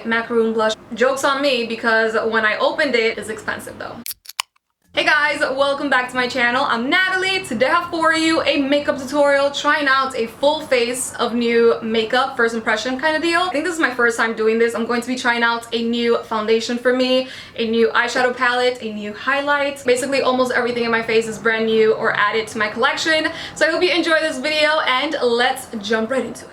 Macaroon Blush. Joke's on me because when I opened it, it's expensive though. Hey guys, welcome back to my channel. I'm Natalie. Today I have for you a makeup tutorial trying out a full face of new makeup, first impression kind of deal. I think this is my first time doing this. I'm going to be trying out a new foundation for me, a new eyeshadow palette, a new highlight. Basically almost everything in my face is brand new or added to my collection. So I hope you enjoy this video and let's jump right into it.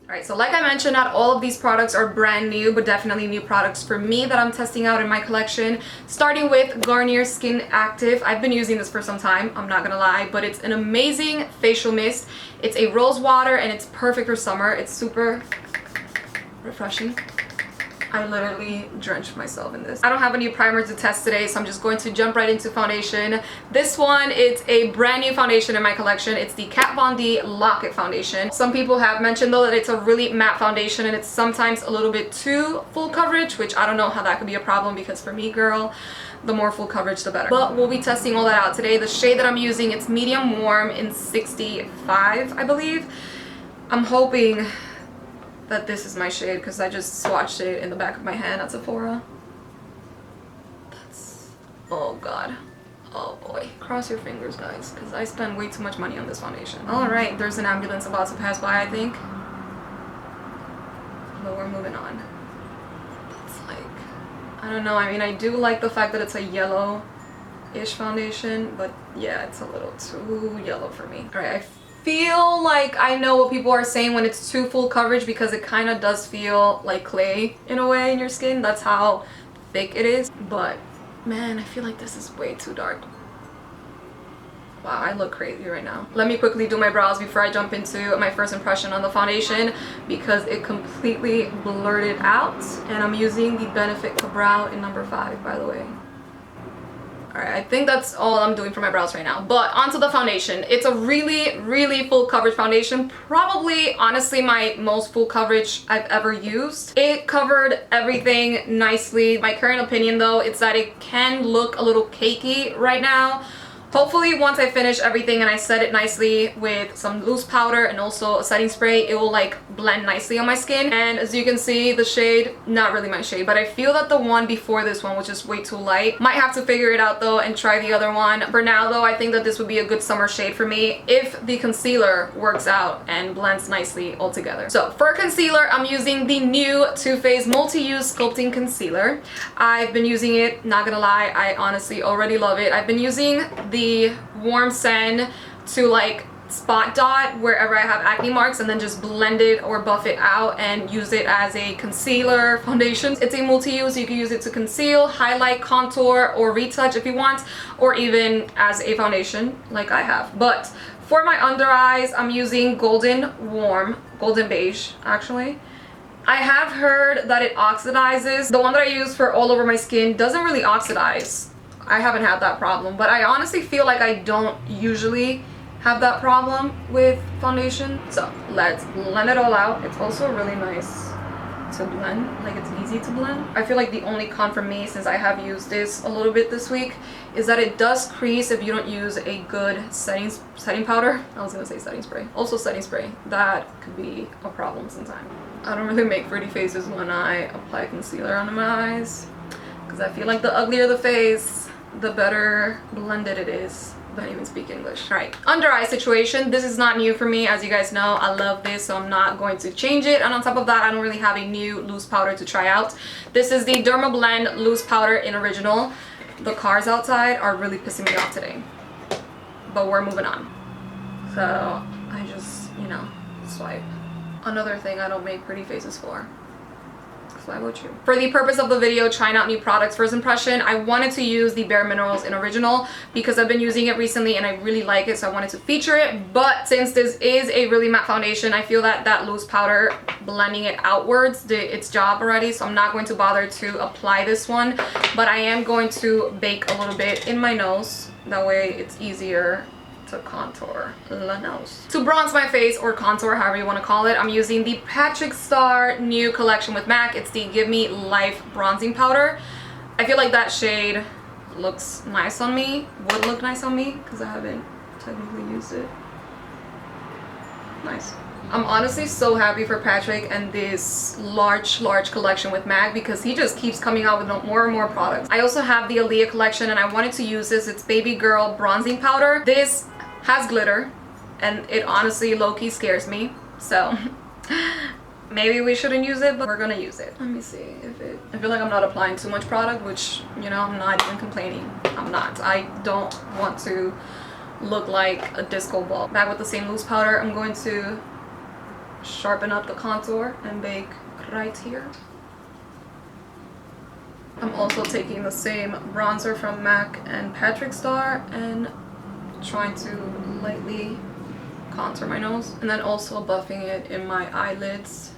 Alright, so like I mentioned, not all of these products are brand new, but definitely new products for me that I'm testing out in my collection. Starting with Garnier Skin Active. I've been using this for some time, I'm not gonna lie, but it's an amazing facial mist. It's a rose water and it's perfect for summer. It's super refreshing. I literally drenched myself in this. I don't have a new primer to test today, so I'm just going to jump right into foundation. This one, it's a brand new foundation in my collection. It's the Kat Von D Lock-It Foundation. Some people have mentioned though that it's a really matte foundation and it's sometimes a little bit too full coverage, which I don't know how that could be a problem because for me, girl, the more full coverage the better. But we'll be testing all that out today. The shade that I'm using, it's medium warm in 65, I believe. I'm hoping that this is my shade because I just swatched it in the back of my hand at Sephora. That's... oh god. Oh boy. Cross your fingers, guys, because I spend way too much money on this foundation. Alright, there's an ambulance about to pass by, I think. But we're moving on. It's like... I don't know, I mean, I do like the fact that it's a yellow-ish foundation, but yeah, it's a little too yellow for me. Alright, I feel like I know what people are saying when it's too full coverage because it kind of does feel like clay in a way in your skin. That's how thick it is. But man, I feel like this is way too dark. Wow, I look crazy right now. Let me quickly do my brows before I jump into my first impression on the foundation because it completely blurred it out. And I'm using the Benefit KaBrow in number 5, by the way. Alright, I think that's all I'm doing for my brows right now. But onto the foundation. It's a really full coverage foundation. Probably, honestly, my most full coverage I've ever used. It covered everything nicely. My current opinion, though, is that it can look a little cakey right now. Hopefully, once I finish everything and I set it nicely with some loose powder and also a setting spray, it will like blend nicely on my skin. And as you can see, the shade, not really my shade, but I feel that the one before this one was just way too light. Might have to figure it out though and try the other one. For now though, I think that this would be a good summer shade for me if the concealer works out and blends nicely all together. So for concealer, I'm using the new Too Faced Multi-Use Sculpting Concealer. I've been using it, not gonna lie, I honestly already love it. I've been using the Warm Sand to like spot dot wherever I have acne marks and then just blend it or buff it out and use it as a concealer foundation. It's a multi-use. You can use it to conceal, highlight, contour, or retouch if you want, or even as a foundation like I have. But for my under eyes, I'm using Golden Beige actually. I have heard that it oxidizes. The one that I use for all over my skin doesn't really oxidize. I haven't had that problem, but I honestly feel like I don't usually have that problem with foundation. So let's blend it all out. It's also really nice to blend, like it's easy to blend. I feel like the only con for me, since I have used this a little bit this week, is that it does crease if you don't use a good setting powder. I was gonna say setting spray. Also setting spray. That could be a problem sometimes. I don't really make pretty faces when I apply concealer under my eyes because I feel like the uglier the face, the better blended it is. Don't even speak English. Alright, under eye situation. This is not new for me, as you guys know. I love this, so I'm not going to change it. And on top of that, I don't really have a new loose powder to try out. This is the Dermablend loose powder in original. The cars outside are really pissing me off today, but we're moving on. So I just, you know, swipe. Another thing I don't make pretty faces for. Why would you? For the purpose of the video, trying out new products first impression, I wanted to use the Bare Minerals in Original because I've been using it recently and I really like it, so I wanted to feature it. But since this is a really matte foundation, I feel that that loose powder blending it outwards did its job already, so I'm not going to bother to apply this one, but I am going to bake a little bit in my nose. That way it's easier to contour the nose. To bronze my face, or contour, however you want to call it, I'm using the Patrick Starr new collection with MAC. It's the Give Me Life bronzing powder. I feel like that shade looks nice on me, would look nice on me, because I haven't technically used it. Nice. I'm honestly so happy for Patrick and this large collection with MAC, because he just keeps coming out with more and more products. I also have the Aaliyah collection, and I wanted to use this. It's Baby Girl Bronzing Powder. This has glitter, and it honestly low-key scares me. So maybe we shouldn't use it, but we're gonna use it. Let me see if it... I feel like I'm not applying too much product, which, you know, I'm not even complaining. I'm not. I don't want to look like a disco ball. Back with the same loose powder, I'm going to sharpen up the contour and bake right here. I'm also taking the same bronzer from MAC and Patrick Starr and trying to lightly contour my nose, and then also buffing it in my eyelids.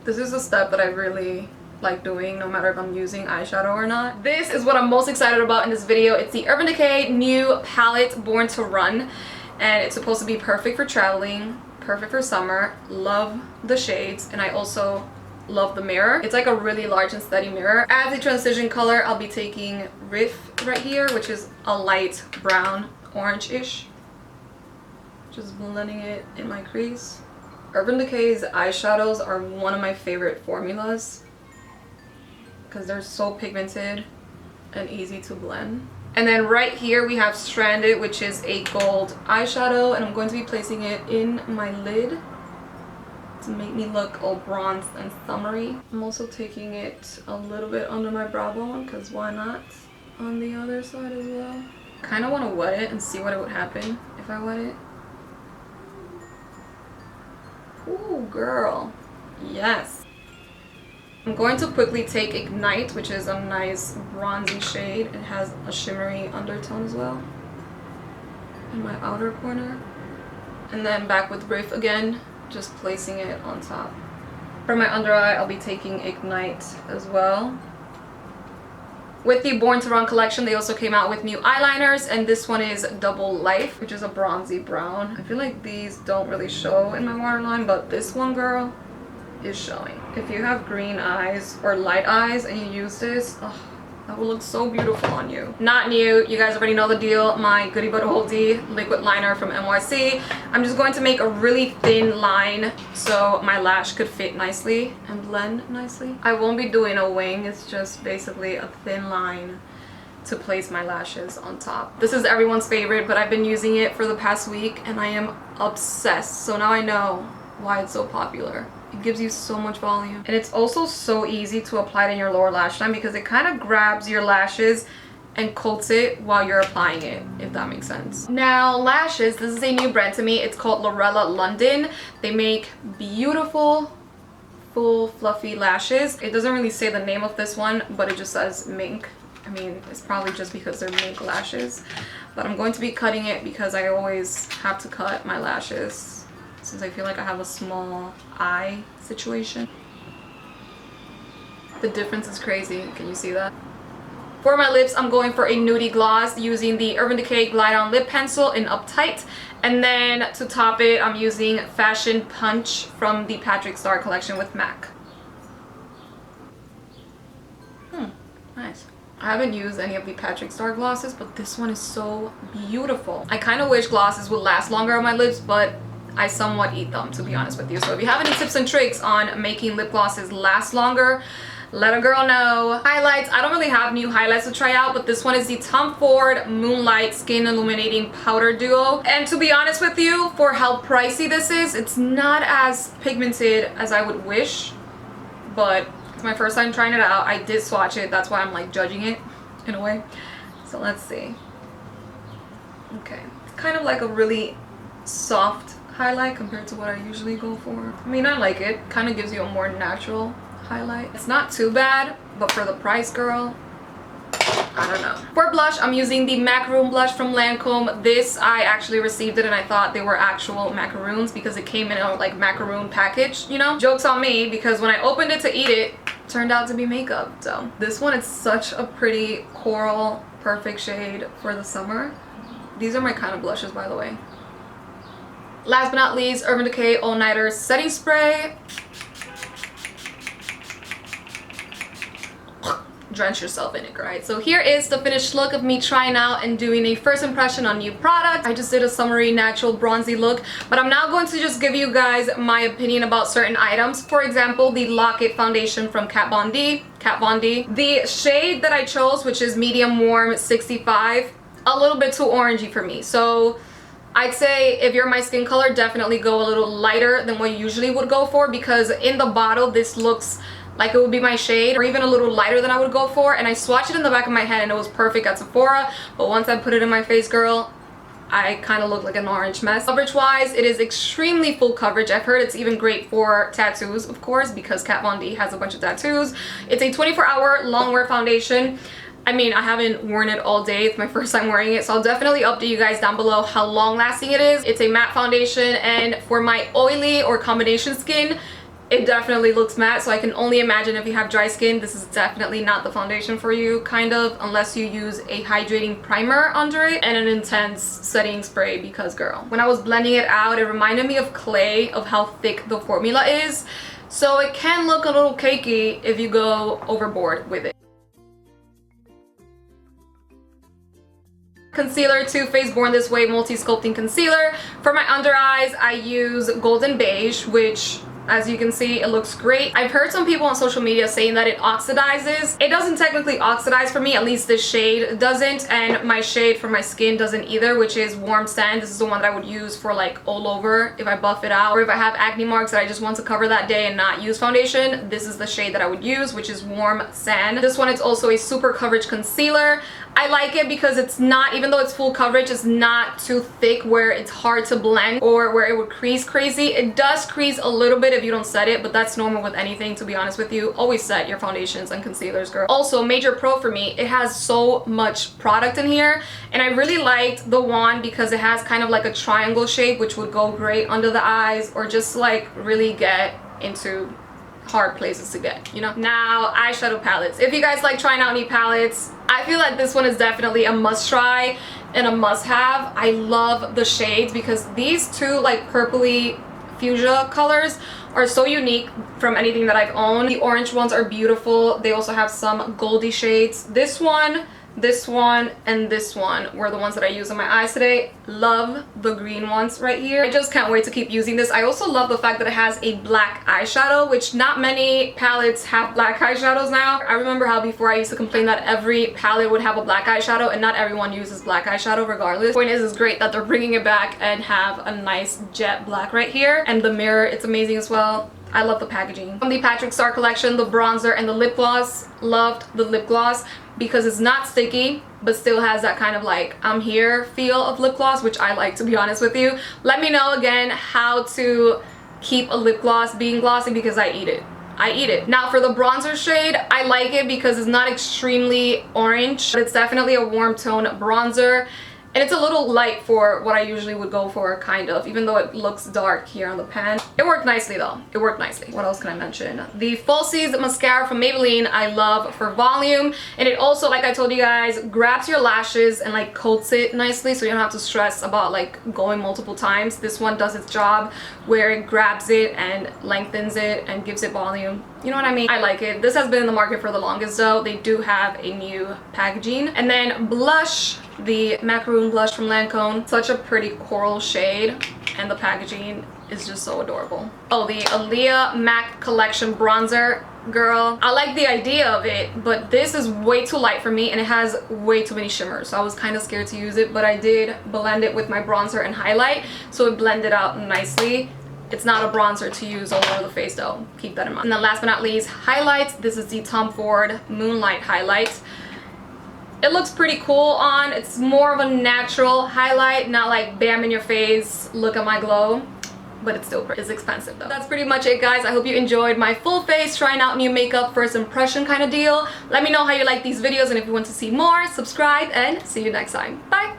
This is a step that I really like doing, no matter if I'm using eyeshadow or not. This is what I'm most excited about in this video. It's the Urban Decay new palette Born to Run, and it's supposed to be perfect for traveling, perfect for summer. Love the shades, and I also love the mirror. It's like a really large and steady mirror. As a transition color, I'll be taking Riff right here, which is a light brown orange-ish. Just blending it in my crease. Urban Decay's eyeshadows are one of my favorite formulas because they're so pigmented and easy to blend. And then right here we have Stranded, which is a gold eyeshadow, and I'm going to be placing it in my lid to make me look all bronzed and summery. I'm also taking it a little bit under my brow bone, because why not, on the other side as well. Kind of want to wet it and see what would happen if I wet it. Ooh, girl. Yes. I'm going to quickly take Ignite, which is a nice bronzy shade. It has a shimmery undertone as well in my outer corner. And then back with Riff again, just placing it on top. For my under eye, I'll be taking Ignite as well. With the Born to Run collection, they also came out with new eyeliners, and this one is Double Life, which is a bronzy brown. I feel like these don't really show in my waterline, but this one, girl, is showing. If you have green eyes or light eyes and you use this, oh, that will look so beautiful on you. Not new, you guys already know the deal. My Goody But Oldie liquid liner from NYC. I'm just going to make a really thin line so my lash could fit nicely and blend nicely. I won't be doing a wing, it's just basically a thin line to place my lashes on top. This is everyone's favorite, but I've been using it for the past week and I am obsessed. So now I know why it's so popular. It gives you so much volume, and it's also so easy to apply it in your lower lash line because it kind of grabs your lashes and coats it while you're applying it, if that makes sense. Now, lashes, this is a new brand to me. It's called Loretta London. They make beautiful full fluffy lashes. It doesn't really say the name of this one, but it just says mink. I mean, it's probably just because they're mink lashes, but I'm going to be cutting it because I always have to cut my lashes since I feel like I have a small eye situation. The difference is crazy. Can you see that? For my lips, I'm going for a nudie gloss using the Urban Decay Glide On Lip Pencil in Uptight. And then to top it, I'm using Fashion Punch from the Patrick Starr collection with MAC. Nice. I haven't used any of the Patrick Starr glosses, but this one is so beautiful. I kind of wish glosses would last longer on my lips, but I somewhat eat them, to be honest with you. So if you have any tips and tricks on making lip glosses last longer, let a girl know. Highlights, I don't really have new highlights to try out, but this one is the Tom Ford Moonlight Skin Illuminating Powder Duo. And to be honest with you, for how pricey this is, it's not as pigmented as I would wish, but it's my first time trying it out. I did swatch it, that's why I'm like judging it in a way. So let's see. Okay, it's kind of like a really soft highlight compared to what I usually go for. I mean, I like it. Kind of gives you a more natural highlight. It's not too bad, but for the price, girl, I don't know. For blush, I'm using the Macaroon Blush from Lancome. This, I actually received it and I thought they were actual macaroons because it came in a like macaroon package, you know? Joke's on me because when I opened it to eat it, turned out to be makeup. So this one is such a pretty coral, perfect shade for the summer. These are my kind of blushes, by the way. Last but not least, Urban Decay All Nighter Setting Spray. drench yourself in it, right? So here is the finished look of me trying out and doing a first impression on new products. I just did a summery natural bronzy look, but I'm now going to just give you guys my opinion about certain items. For example, the Lock It foundation from Kat Von D. The shade that I chose, which is medium warm 65, a little bit too orangey for me. So I'd say if you're my skin color, definitely go a little lighter than what you usually would go for, because in the bottle this looks like it would be my shade, or even a little lighter than I would go for, and I swatched it in the back of my head and it was perfect at Sephora, but once I put it in my face, girl, I kind of look like an orange mess. Coverage wise, it is extremely full coverage. I've heard it's even great for tattoos, of course, because Kat Von D has a bunch of tattoos. It's a 24-hour long wear foundation. I mean, I haven't worn it all day. It's my first time wearing it, so I'll definitely update you guys down below how long lasting it is. It's a matte foundation, and for my oily or combination skin, it definitely looks matte, so I can only imagine if you have dry skin, this is definitely not the foundation for you, kind of, unless you use a hydrating primer under it and an intense setting spray, because girl, when I was blending it out, it reminded me of clay, of how thick the formula is, so it can look a little cakey if you go overboard with it. Concealer, Too Faced Born This Way Multi Sculpting Concealer. For my under eyes, I use Golden Beige, which, as you can see, it looks great. I've heard some people on social media saying that it oxidizes. It doesn't technically oxidize for me, at least this shade doesn't, and my shade for my skin doesn't either, which is Warm Sand. This is the one that I would use for like all over if I buff it out, or if I have acne marks that I just want to cover that day and not use foundation. This is the shade that I would use, which is Warm Sand. This one is also a super coverage concealer. I like it because it's not, even though it's full coverage, it's not too thick where it's hard to blend or where it would crease crazy. It does crease a little bit if you don't set it, but that's normal with anything, to be honest with you. Always set your foundations and concealers, girl. Also, major pro for me, it has so much product in here, and I really liked the wand because it has kind of like a triangle shape, which would go great under the eyes, or just like really get into hard places to get, you know. Now, eyeshadow palettes. If you guys like trying out new palettes, I feel like this one is definitely a must try and a must have. I love the shades because these two like purpley fuchsia colors are so unique from anything that I've owned. The orange ones are beautiful. They also have some goldy shades. This one, and this one were the ones that I used on my eyes today. Love the green ones right here. I just can't wait to keep using this. I also love the fact that it has a black eyeshadow, which not many palettes have black eyeshadows now. I remember how before I used to complain that every palette would have a black eyeshadow, and not everyone uses black eyeshadow regardless. The point is, it's great that they're bringing it back and have a nice jet black right here. And the mirror, it's amazing as well. I love the packaging. From the Patrick Starr collection, the bronzer and the lip gloss. Loved the lip gloss because it's not sticky, but still has that kind of like I'm here feel of lip gloss, which I like, to be honest with you. Let me know again how to keep a lip gloss being glossy, because I eat it. Now for the bronzer shade, I like it because it's not extremely orange, but it's definitely a warm tone bronzer. And it's a little light for what I usually would go for, kind of, even though it looks dark here on the pan. It worked nicely though. It worked nicely. What else can I mention? The Falsies mascara from Maybelline I love for volume. And it also, like I told you guys, grabs your lashes and like coats it nicely, so you don't have to stress about like going multiple times. This one does its job where it grabs it and lengthens it and gives it volume. You know what I mean? I like it. This has been in the market for the longest though. They do have a new packaging. And then blush, the Macaroon Blush from Lancome. Such a pretty coral shade, and the packaging is just so adorable. Oh, the Aaliyah MAC Collection bronzer. Girl, I like the idea of it, but this is way too light for me and it has way too many shimmers, so I was kind of scared to use it, but I did blend it with my bronzer and highlight, so it blended out nicely. It's not a bronzer to use all over the face though, keep that in mind. And then last but not least, highlights. This is the Tom Ford Moonlight highlight. It looks pretty cool on. It's more of a natural highlight, not like bam in your face, look at my glow, but it's still pretty. It's expensive though. That's pretty much it, guys. I hope you enjoyed my full face trying out new makeup first impression kind of deal. Let me know how you like these videos, and if you want to see more, subscribe, and see you next time. Bye.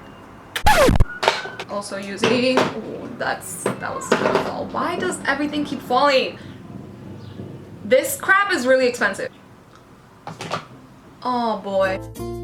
Also using, ooh, that was gonna fall. Why does everything keep falling? This crap is really expensive. Oh boy.